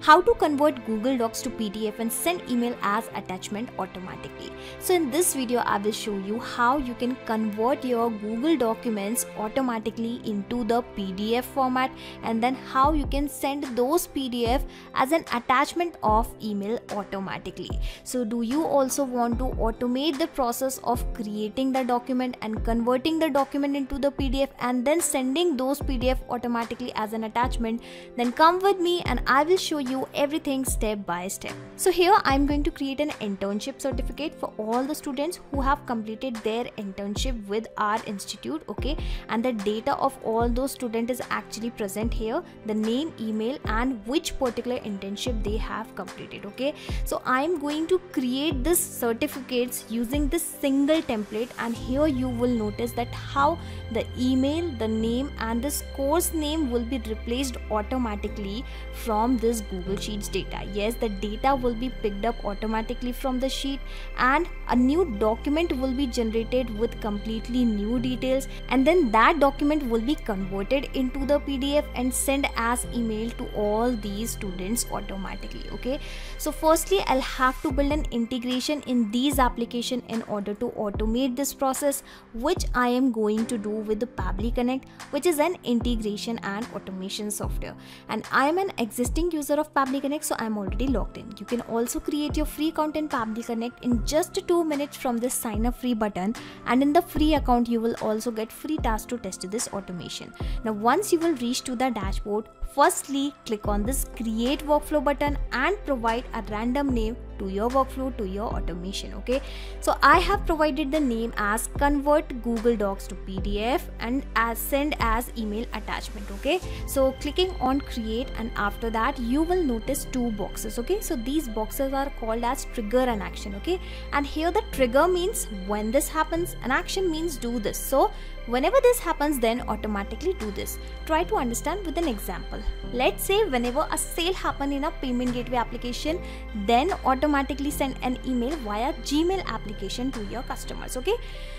how to convert Google Docs to PDF and send email as attachment automatically. So in this video, I will show you how you can convert your Google documents automatically into the PDF format, and then how you can send those PDF as an attachment of email automatically. So do you also want to automate the process of creating the document and converting the document into the PDF and then sending those PDF automatically as an attachment? Then come with me and I will show you everything step by step. So here I'm going to create an internship certificate for all the students who have completed their internship with our institute, okay? And the data of all those students is actually present here, the name, email, and which particular internship they have completed, okay? So I'm going to create this certificates using this single template, and here you will notice that how the email, the name, and this course name will be replaced automatically from this Google Sheets data. Yes, the data will be picked up automatically from the sheet, and a new document will be generated with completely new details, and then that document will be converted into the PDF and sent as email to all these students automatically, okay? So firstly, I'll have to build an integration in these applications in order to automate this process, which I am going to do with the Pabbly Connect, which is an integration and automation software. And I am an existing user of Pabbly Connect, so I'm already logged in. You can also create your free account in Pabbly Connect in just 2 minutes from this sign up free button, and in the free account you will also get free tasks to test this automation. Now once you will reach to the dashboard, firstly click on this create workflow button and provide a random name to your workflow, to your automation, okay? So I have provided the name as convert Google Docs to PDF and as send as email attachment, okay? So clicking on create, and after that you will notice 2 boxes, okay? So these boxes are called as trigger and action, okay? And here the trigger means when this happens, and action means do this. So whenever this happens, then automatically do this. Try to understand with an example. Let's say whenever a sale happen in a payment gateway application, then automatically send an email via Gmail application to your customers, okay?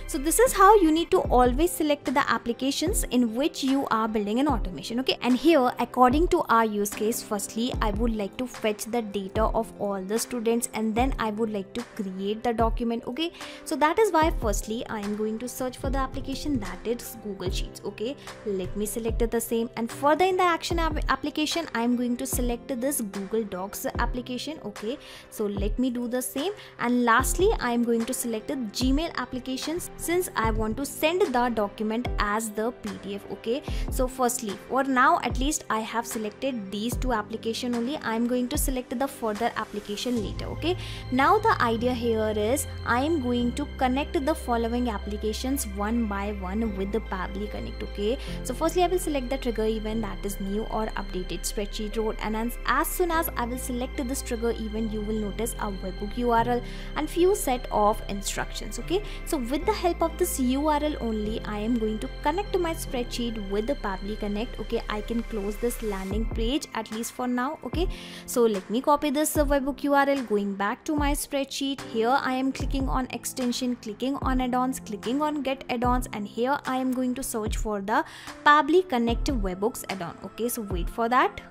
So this is how you need to always select the applications in which you are building an automation, okay? And here, according to our use case, firstly I would like to fetch the data of all the students, and then I would like to create the document, okay? So that is why firstly I am going to search for the application, that is Google Sheets, okay? Let me select the same, and further in the action application I am going to select this Google Docs application, okay? So let me do the same, and lastly I am going to select the Gmail applications since I want to send the document as the PDF, okay? So firstly, for now at least I have selected these 2 applications only. I am going to select the further application later, okay? Now the idea here is I am going to connect the following applications one by one with the Pabbly Connect, okay? So firstly I will select the trigger event, that is new or updated spreadsheet row, and as soon as I will select this trigger event, you will notice a webhook URL and few set of instructions, okay? So with the help of this URL only, I am going to connect my spreadsheet with the Pabbly Connect, okay? I can close this landing page at least for now, okay? So let me copy this webhook URL, going back to my spreadsheet. Here I am clicking on extension, clicking on add-ons, clicking on get add-ons, and here I am going to search for the Pabbly Connect webhooks add-on, okay? So wait for that.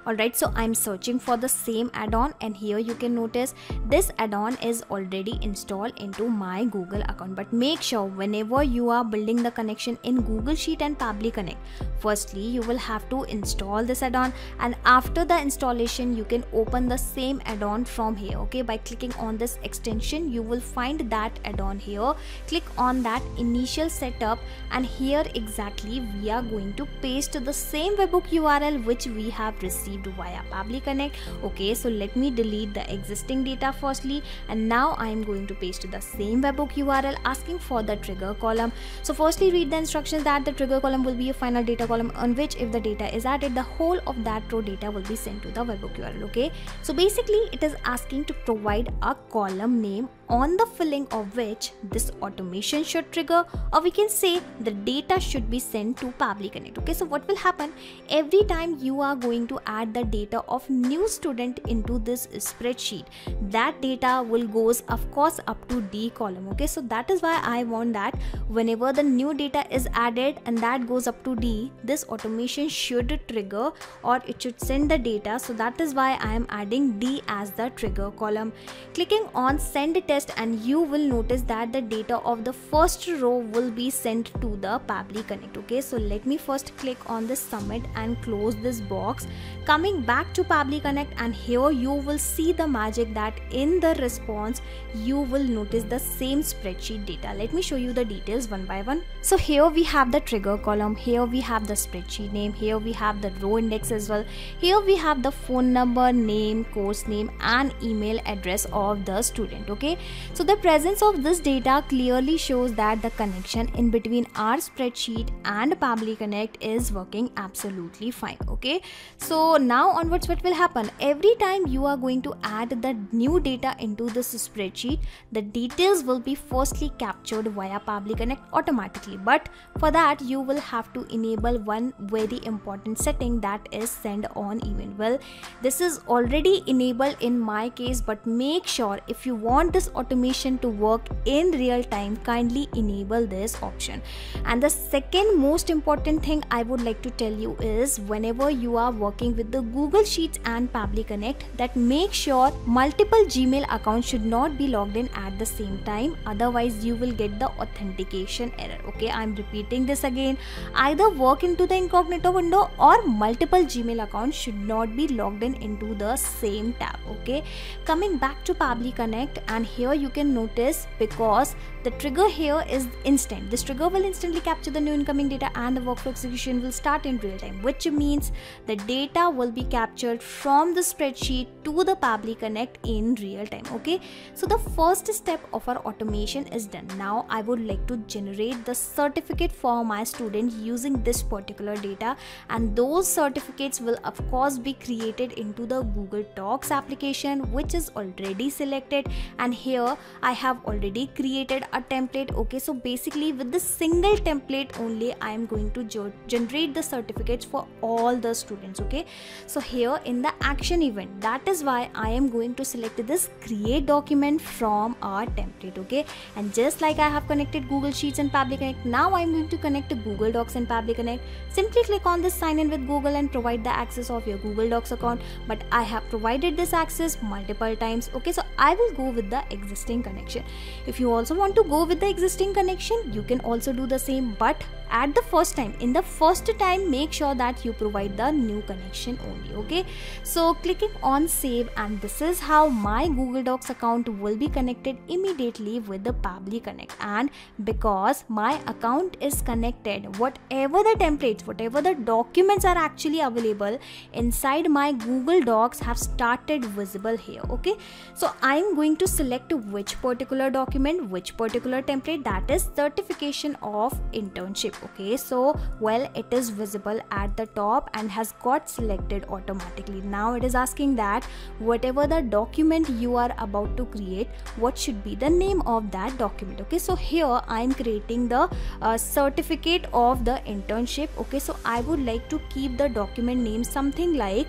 Alright, so I'm searching for the same add-on, and here you can notice this add-on is already installed into my Google account. But make sure whenever you are building the connection in Google Sheet and Pabbly Connect, firstly you will have to install this add-on, and after the installation you can open the same add-on from here, okay? By clicking on this extension, you will find that add-on here. Click on that initial setup, and here exactly we are going to paste the same webhook URL which we have received via Pabbly Connect, okay? So let me delete the existing data firstly, and now I am going to paste the same webhook URL asking for the trigger column. So firstly read the instructions that the trigger column will be a final data column on which if the data is added, the whole of that row data will be sent to the webhook URL, okay? So basically it is asking to provide a column name on the filling of which this automation should trigger, or we can say the data should be sent to Pabbly Connect, okay? So what will happen every time you are going to add add the data of new student into this spreadsheet, that data will goes of course up to D column. Okay, so that is why I want that whenever the new data is added and that goes up to D, this automation should trigger or it should send the data. So that is why I am adding D as the trigger column. Clicking on send test and you will notice that the data of the first row will be sent to the Pabbly Connect. Okay, so let me first click on this submit and close this box. Coming back to Pabbly Connect, and here you will see the magic that in the response you will notice the same spreadsheet data. Let me show you the details one by one. So here we have the trigger column, here we have the spreadsheet name, here we have the row index as well, here we have the phone number, name, course name and email address of the student. Okay, so the presence of this data clearly shows that the connection in between our spreadsheet and Pabbly Connect is working absolutely fine. Okay, so now onwards what will happen, every time you are going to add the new data into this spreadsheet, the details will be firstly captured via Pabbly Connect automatically, but for that you will have to enable one very important setting, that is send on event. Well, this is already enabled in my case, but make sure if you want this automation to work in real time, kindly enable this option. And the second most important thing I would like to tell you is whenever you are working with the Google Sheets and Pabbly Connect, that make sure multiple Gmail accounts should not be logged in at the same time, otherwise you will get the authentication error. Okay, I'm repeating this again, either work into the incognito window or multiple Gmail accounts should not be logged in into the same tab. Okay, coming back to Pabbly Connect, and here you can notice because the trigger here is instant, this trigger will instantly capture the new incoming data and the workflow execution will start in real time, which means the data will be captured from the spreadsheet to the Pabbly Connect in real time. Okay, so the first step of our automation is done. Now I would like to generate the certificate for my student using this particular data, and those certificates will of course be created into the Google Docs application, which is already selected, and here I have already created a template. Okay, so basically with the single template only I am going to generate the certificates for all the students. Okay, so here in the action event, that is why I am going to select this create document from our template. Okay, and just like I have connected Google Sheets and Pabbly Connect, now I am going to connect to Google Docs and Pabbly Connect. Simply click on this sign in with Google and provide the access of your Google Docs account, but I have provided this access multiple times. Okay, so I will go with the existing connection. If you also want to go with the existing connection, you can also do the same, but at the first time, in the first time, make sure that you provide the new connection only. Okay, so clicking on save, and this is how my Google Docs account will be connected immediately with the Pabbly Connect. And because my account is connected, whatever the templates, whatever the documents are actually available inside my Google Docs have started visible here. Okay, so I'm going to select which particular document, which particular template, that is certification of internship. Okay, so well, it is visible at the top and has got selected automatically. Now it is asking that whatever the document you are about to create, what should be the name of that document. Okay, so here I am creating the certificate of the internship. Okay, so I would like to keep the document name something like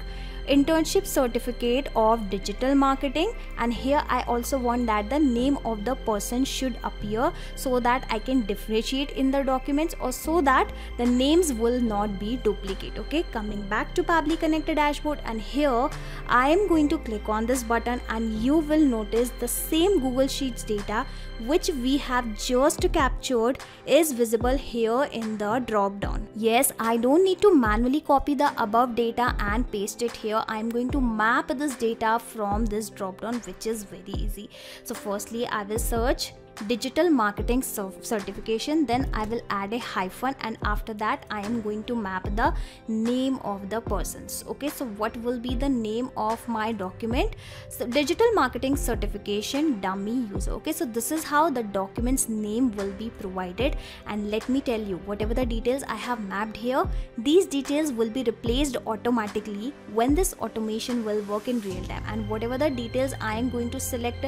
internship certificate of digital marketing, and here I also want that the name of the person should appear so that I can differentiate in the documents, or so that the names will not be duplicate. Okay, coming back to Pabbly Connect dashboard, and here I am going to click on this button, and you will notice the same Google Sheets data which we have just captured is visible here in the drop down. Yes, I don't need to manually copy the above data and paste it here. I'm going to map this data from this drop down, which is very easy. So firstly I will search digital marketing certification, then I will add a hyphen, and after that I am going to map the name of the persons. Okay, so what will be the name of my document? So digital marketing certification dummy user. Okay, so this is how the document's name will be provided, and let me tell you, whatever the details I have mapped here, these details will be replaced automatically when this automation will work in real time, and whatever the details I am going to select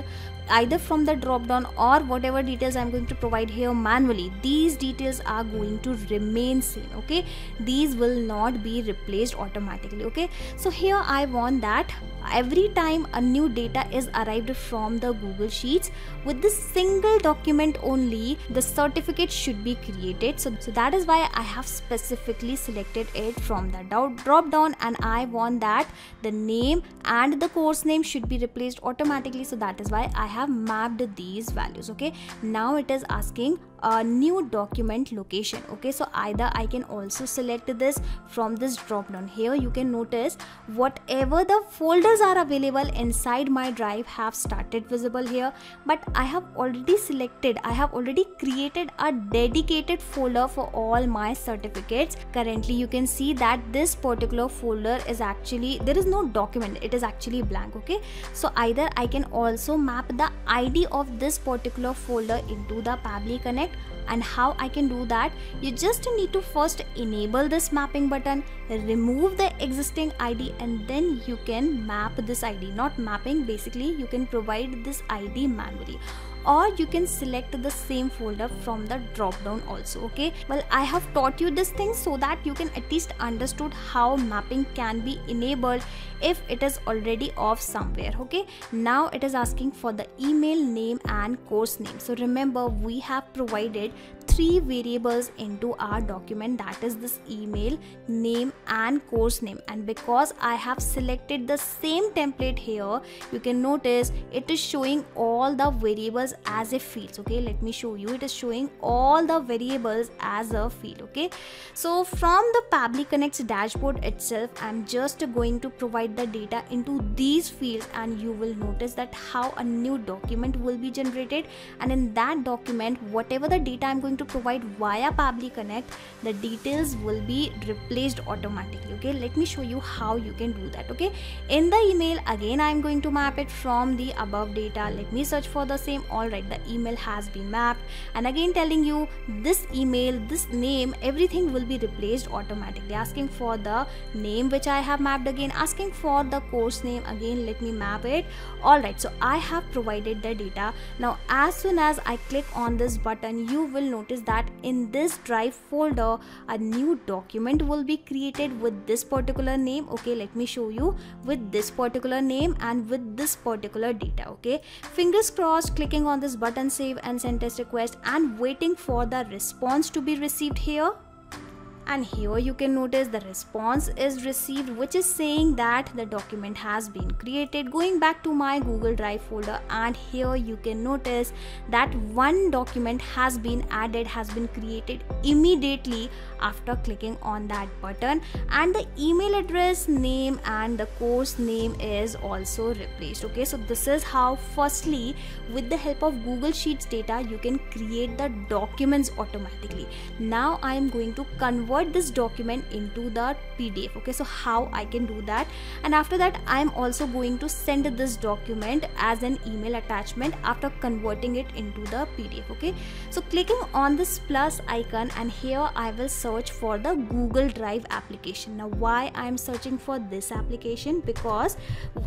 either from the drop down or whatever details I'm going to provide here manually, these details are going to remain same. Okay, these will not be replaced automatically. Okay, so here I want that every time a new data is arrived from the Google Sheets, with this single document only the certificate should be created. So that is why I have specifically selected it from the drop down, and I want that the name and the course name should be replaced automatically. So that is why I have mapped these values. Okay, now it is asking a new document location. Okay, so either I can also select this from this drop down. Here you can notice whatever the folders are available inside my drive have started visible here, but I have already created a dedicated folder for all my certificates. Currently you can see that this particular folder is actually, there is no document, it is actually blank. Okay, so either I can also map the ID of this particular folder into the Pabbly Connect. And how I can do that? You just need to first enable this mapping button, remove the existing ID, and then you can map this ID. Not mapping, basically you can provide this ID manually, or you can select the same folder from the drop down also. Okay, well, I have taught you this thing so that you can at least understood how mapping can be enabled if it is already off somewhere. Okay, now it is asking for the email name and course name. So remember, we have provided 3 variables into our document, that is this email, name and course name. And because I have selected the same template here, you can notice it is showing all the variables as a fields. Okay, let me show you. It is showing all the variables as a field. Okay, so from the Pabbly Connect's dashboard itself, I'm just going to provide the data into these fields, and you will notice that how a new document will be generated. And in that document, whatever the data I'm going to provide via Pabbly Connect, the details will be replaced automatically. Okay, let me show you how you can do that. Okay, in the email, again I'm going to map it from the above data. Let me search for the same. Alright, the email has been mapped, and again telling you this email, this name, everything will be replaced automatically. Asking for the name which I have mapped, again asking for the course name, again let me map it. Alright, so I have provided the data. Now as soon as I click on this button, you will notice that in this drive folder a new document will be created with this particular name. Okay, let me show you, with this particular name and with this particular data. Okay, fingers crossed, clicking on this button, save and send test request, and waiting for the response to be received here. And here you can notice the response is received, which is saying that the document has been created. Going back to my Google Drive folder, and here you can notice that one document has been added, has been created immediately after clicking on that button, and the email address, name and the course name is also replaced. Okay, so this is how firstly with the help of Google Sheets data you can create the documents automatically. Now I am going to convert this document into the PDF. Okay, so how I can do that? And after that I am also going to send this document as an email attachment after converting it into the PDF. Okay, so clicking on this plus icon, and here I will search for the Google Drive application. Now why I am searching for this application? Because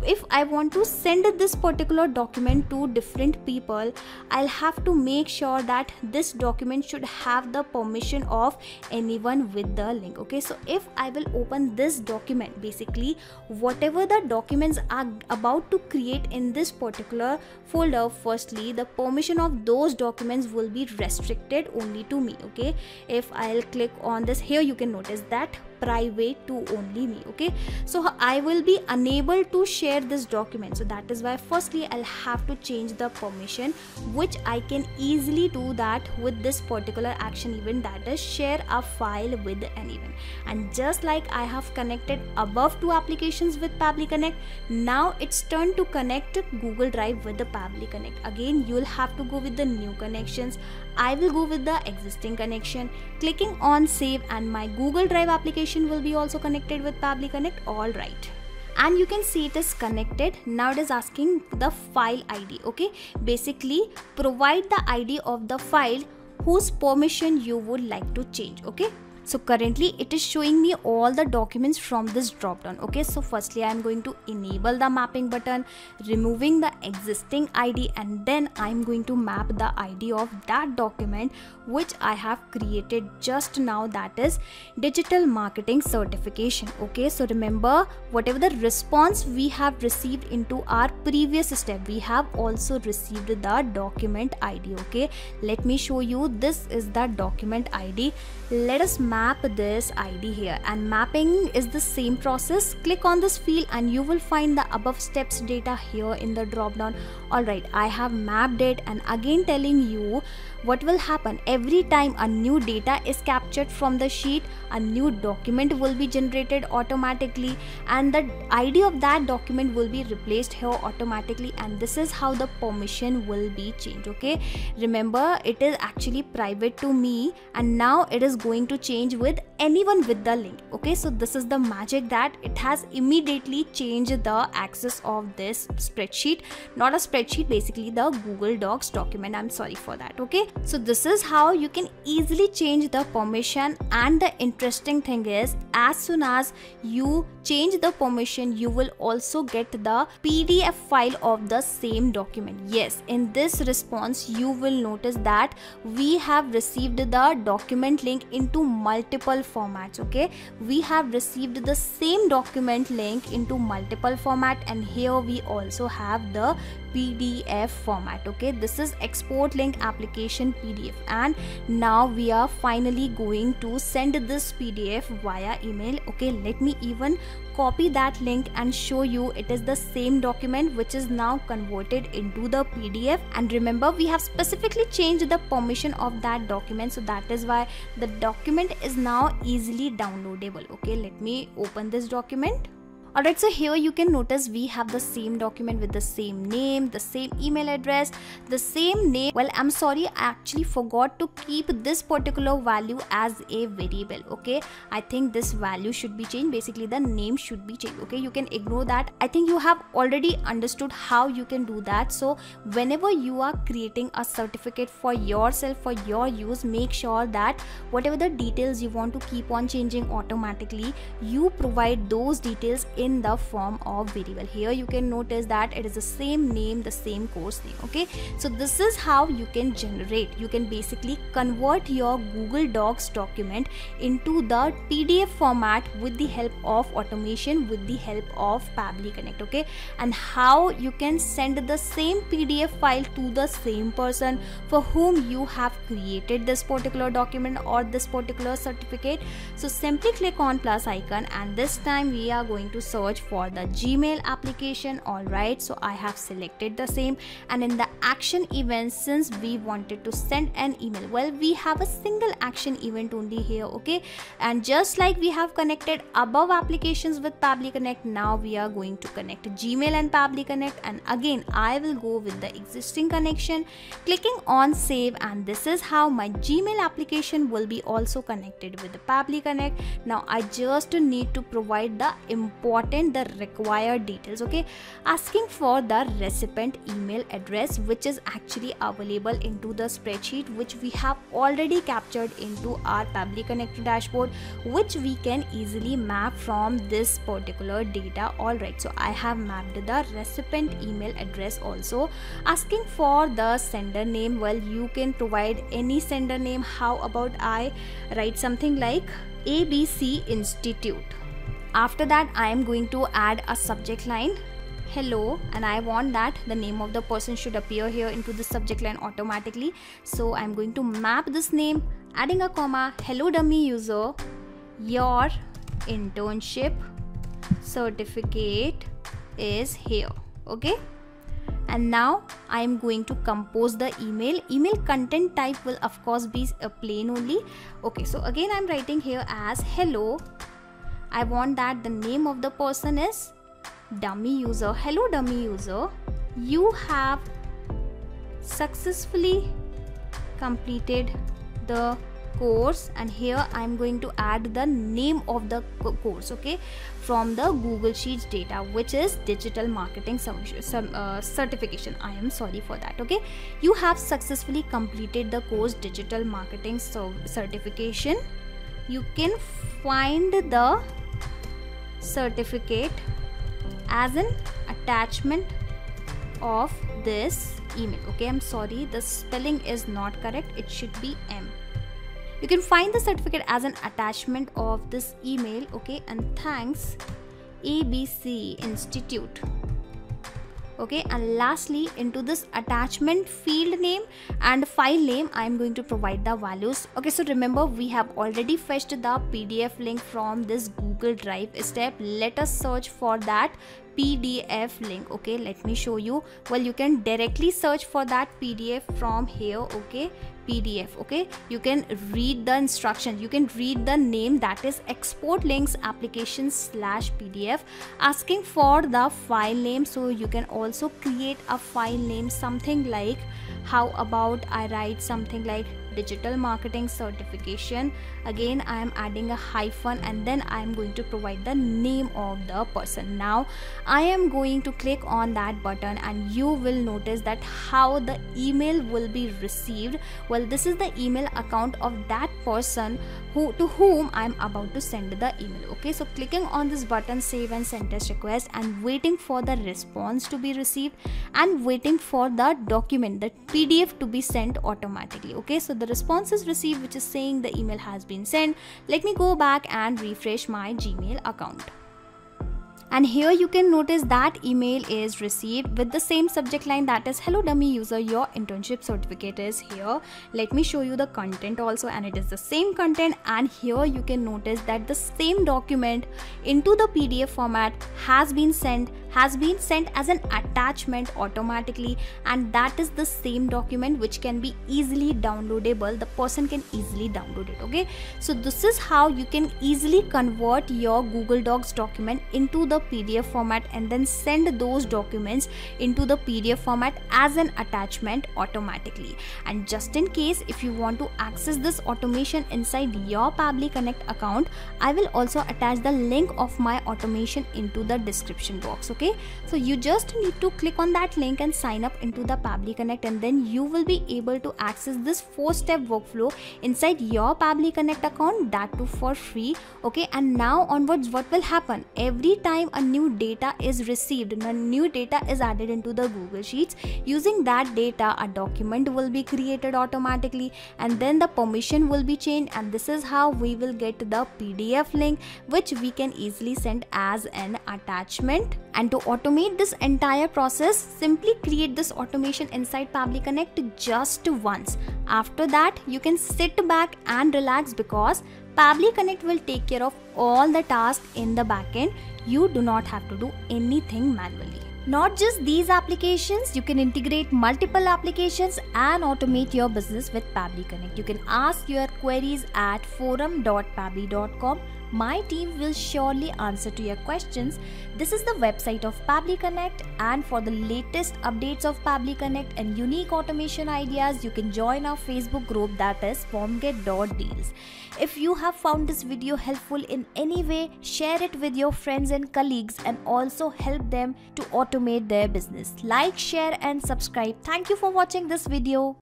if I want to send this particular document to different people, I'll have to make sure that this document should have the permission of anyone with the link. Okay, so if I will open this document, basically whatever the documents are about to create in this particular folder, firstly the permission of those documents will be restricted only to me. Okay, if I'll click on this, here you can notice that private to only me. Okay, so I will be unable to share this document. So that is why firstly I'll have to change the permission, which I can easily do that with this particular action event, that is share a file with anyone. And just like I have connected above two applications with Pabbly Connect, now it's turn to connect Google Drive with the Pabbly Connect. Again you'll have to go with the new connections. I will go with the existing connection, clicking on save, and my Google Drive application will be also connected with Pabbly Connect. All right, and you can see it is connected. Now it is asking the file ID. Okay, basically provide the ID of the file whose permission you would like to change. Okay, So currently it is showing me all the documents from this drop down. Okay, so firstly I am going to enable the mapping button, removing the existing ID, and then I am going to map the ID of that document which I have created just now, that is digital marketing certification. Okay, so remember, whatever the response we have received into our previous step, we have also received the document ID. Okay, let me show you. This is the document ID. Let us map this ID here, and mapping is the same process. Click on this field and you will find the above steps data here in the drop down. Alright, I have mapped it, and again telling you what will happen every time a new data is captured from the sheet, a new document will be generated automatically, and the ID of that document will be replaced here automatically, and this is how the permission will be changed. Okay, remember, it is actually private to me, and now it is going to change with anyone with the link. Okay, so this is the magic, that it has immediately changed the access of this spreadsheet, not a spreadsheet, basically the Google Docs document. I'm sorry for that. Okay, so this is how you can easily change the permission, and the interesting thing is, as soon as you change the permission, you will also get the PDF file of the same document. Yes, in this response you will notice that we have received the document link into multiple formats. Okay, we have received the same document link into multiple format, and here we also have the PDF format. Okay, this is export link application PDF, and now we are finally going to send this PDF via email. Okay, let me even copy that link and show you. It is the same document which is now converted into the PDF, and remember, we have specifically changed the permission of that document, so that is why the document is now easily downloadable. Okay, let me open this document. Alright, so here you can notice we have the same document with the same name, the same email address, the same name. Well, I'm sorry, I actually forgot to keep this particular value as a variable. Okay, I think this value should be changed. Basically, the name should be changed. Okay, you can ignore that. I think you have already understood how you can do that. So whenever you are creating a certificate for yourself, for your use, make sure that whatever the details you want to keep on changing automatically, you provide those details in the form of variable. Here you can notice that it is the same name, the same course name. Okay, so this is how you can generate, you can basically convert your Google Docs document into the PDF format with the help of automation, with the help of Pabbly Connect. Okay, and how you can send the same PDF file to the same person for whom you have created this particular document or this particular certificate. So simply click on plus icon, and this time we are going to search for the Gmail application. Alright, so I have selected the same, and in the action event, since we wanted to send an email, well, we have a single action event only here. Okay, and just like we have connected above applications with Pabbly Connect, now we are going to connect Gmail and Pabbly Connect, and again I will go with the existing connection, clicking on save, and this is how my Gmail application will be also connected with the Pabbly Connect. Now I just need to provide the the required details. Okay, asking for the recipient email address, which is actually available into the spreadsheet which we have already captured into our Pabbly Connect dashboard, which we can easily map from this particular data. Alright, so I have mapped the recipient email address also. Asking for the sender name, well, you can provide any sender name. How about I write something like ABC Institute. After that, I am going to add a subject line, hello, and I want that the name of the person should appear here into the subject line automatically. So I'm going to map this name, adding a comma, hello dummy user, your internship certificate is here. Okay, and now I am going to compose the email. Email content type will of course be a plain only. Okay, so again I'm writing here as hello. I want that the name of the person is dummy user. Hello dummy user, you have successfully completed the course, and here I am going to add the name of the course, okay, from the Google Sheets data, which is digital marketing certification. I am sorry for that. Okay, you have successfully completed the course digital marketing certification you can find the certificate as an attachment of this email. Okay, I'm sorry, the spelling is not correct, it should be M. You can find the certificate as an attachment of this email. Okay, and thanks ABC Institute. Okay, and lastly, into this attachment field name and file name, I am going to provide the values. Okay, so remember, we have already fetched the PDF link from this Google Drive step. Let us search for that PDF link. Okay, let me show you. Well, you can directly search for that PDF from here. Okay, PDF. Okay, you can read the instructions, you can read the name, that is export links applications /PDF, asking for the file name. So you can also create a file name, something like, how about I write something like digital marketing certification. Again, I am adding a hyphen and then I am going to provide the name of the person. Now I am going to click on that button and you will notice that how the email will be received. Well, this is the email account of that person to whom I am about to send the email. Okay, so clicking on this button, save and send test request, and waiting for the response to be received and waiting for the document, the PDF, to be sent automatically. Okay, so the response is received, which is saying the email has been sent. Let me go back and refresh my Gmail account. And here you can notice that email is received with the same subject line, that is, hello dummy user, your internship certificate is here. Let me show you the content also, and it is the same content. And here you can notice that the same document into the PDF format has been sent as an attachment automatically, and that is the same document which can be easily downloadable. The person can easily download it. Okay, so this is how you can easily convert your Google Docs document into the PDF format and then send those documents into the PDF format as an attachment automatically. And just in case, if you want to access this automation inside your Pabbly Connect account, I will also attach the link of my automation into the description box. Okay, so you just need to click on that link and sign up into the Pabbly Connect, and then you will be able to access this 4-step workflow inside your Pabbly Connect account, that too for free. Okay, and now onwards, what will happen? Every time a new data is received, a new data is added into the Google Sheets, using that data a document will be created automatically, and then the permission will be changed, and this is how we will get the PDF link which we can easily send as an attachment. And to automate this entire process, simply create this automation inside Pabbly Connect just once. After that, you can sit back and relax, because Pabbly Connect will take care of all the tasks in the backend. You do not have to do anything manually. Not just these applications, you can integrate multiple applications and automate your business with Pabbly Connect. You can ask your queries at forum.pabbly.com. My team will surely answer to your questions. This is the website of Pabbly Connect, and for the latest updates of Pabbly Connect and unique automation ideas, you can join our Facebook group, that is formget.deals. If you have found this video helpful in any way, share it with your friends and colleagues and also help them to automate their business. Like, share and subscribe. Thank you for watching this video.